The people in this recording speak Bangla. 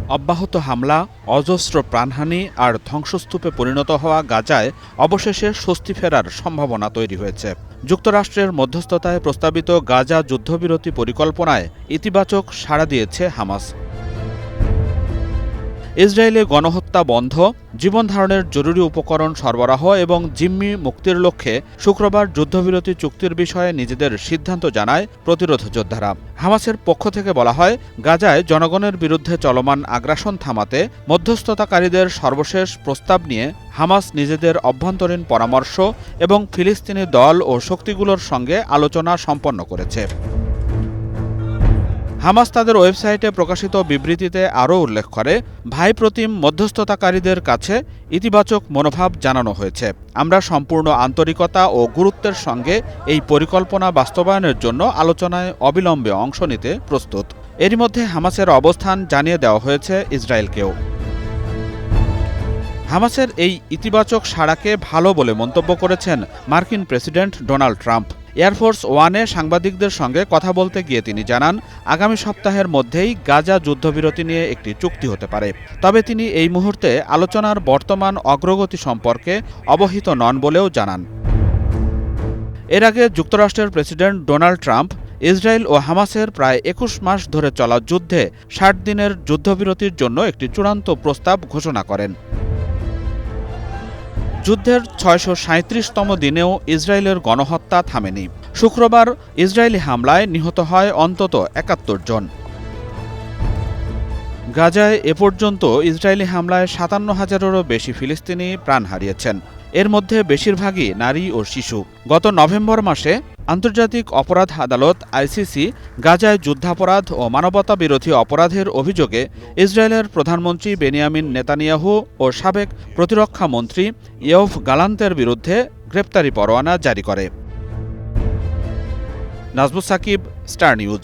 অব্যাহত হামলা, অজস্র প্রাণহানি আর ধ্বংসস্তূপে পরিণত হওয়া গাজায় অবশেষে স্বস্তি ফেরার সম্ভাবনা তৈরি হয়েছে। যুক্তরাষ্ট্রের মধ্যস্থতায় প্রস্তাবিত গাজা যুদ্ধবিরতি পরিকল্পনায় ইতিবাচক সাড়া দিয়েছে হামাস। ইসরায়েলে গণহত্যা বন্ধ, জীবনধারণের জরুরি উপকরণ সরবরাহ এবং জিম্মি মুক্তির লক্ষ্যে শুক্রবার যুদ্ধবিরতি চুক্তির বিষয়ে নিজেদের সিদ্ধান্ত জানায় প্রতিরোধ যোদ্ধারা। হামাসের পক্ষ থেকে বলা হয়, গাজায় জনগণের বিরুদ্ধে চলমান আগ্রাসন থামাতে মধ্যস্থতাকারীদের সর্বশেষ প্রস্তাব নিয়ে হামাস নিজেদের অভ্যন্তরীণ পরামর্শ এবং ফিলিস্তিনি দল ও শক্তিগুলোর সঙ্গে আলোচনা সম্পন্ন করেছে। হামাস তাদের ওয়েবসাইটে প্রকাশিত বিবৃতিতে আরও উল্লেখ করে, ভাইপ্রতিম মধ্যস্থতাকারীদের কাছে ইতিবাচক মনোভাব জানানো হয়েছে। আমরা সম্পূর্ণ আন্তরিকতা ও গুরুত্বের সঙ্গে এই পরিকল্পনা বাস্তবায়নের জন্য আলোচনায় অবিলম্বে অংশ নিতে প্রস্তুত। এরই মধ্যে হামাসের অবস্থান জানিয়ে দেওয়া হয়েছে ইসরায়েলকেও। হামাসের এই ইতিবাচক সাড়াকে ভালো বলে মন্তব্য করেছেন মার্কিন প্রেসিডেন্ট ডোনাল্ড ট্রাম্প। এয়ারফোর্স ওয়ানে সাংবাদিকদের সঙ্গে কথা বলতে গিয়ে তিনি জানান, আগামী সপ্তাহের মধ্যেই গাজা যুদ্ধবিরতি নিয়ে একটি চুক্তি হতে পারে। তবে তিনি এই মুহূর্তে আলোচনার বর্তমান অগ্রগতি সম্পর্কে অবহিত নন বলেও জানান। এর আগে যুক্তরাষ্ট্রের প্রেসিডেন্ট ডোনাল্ড ট্রাম্প ইসরায়েল ও হামাসের প্রায় ২১ মাস ধরে চলা যুদ্ধে ৬০ দিনের যুদ্ধবিরতির জন্য একটি চূড়ান্ত প্রস্তাব ঘোষণা করেন। যুদ্ধের ৬৩৭তম দিনেও ইসরায়েলের গণহত্যা থামেনি। শুক্রবার ইসরায়েলি হামলায় নিহত হয় অন্তত ৭১ জন। গাজায় এ পর্যন্ত ইসরায়েলি হামলায় ৫৭,০০০-এরও বেশি ফিলিস্তিনি প্রাণ হারিয়েছেন। এর মধ্যে বেশিরভাগই নারী ও শিশু। গত নভেম্বর মাসে আন্তর্জাতিক অপরাধ আদালত আইসিসি গাজায় যুদ্ধাপরাধ ও মানবতাবিরোধী অপরাধের অভিযোগে ইসরায়েলের প্রধানমন্ত্রী বেনিয়ামিন নেতানিয়াহু ও সাবেক প্রতিরক্ষা মন্ত্রী ইয়োভ গালান্তের বিরুদ্ধে গ্রেপ্তারি পরোয়ানা জারি করে। Najmus Sakib, Star news.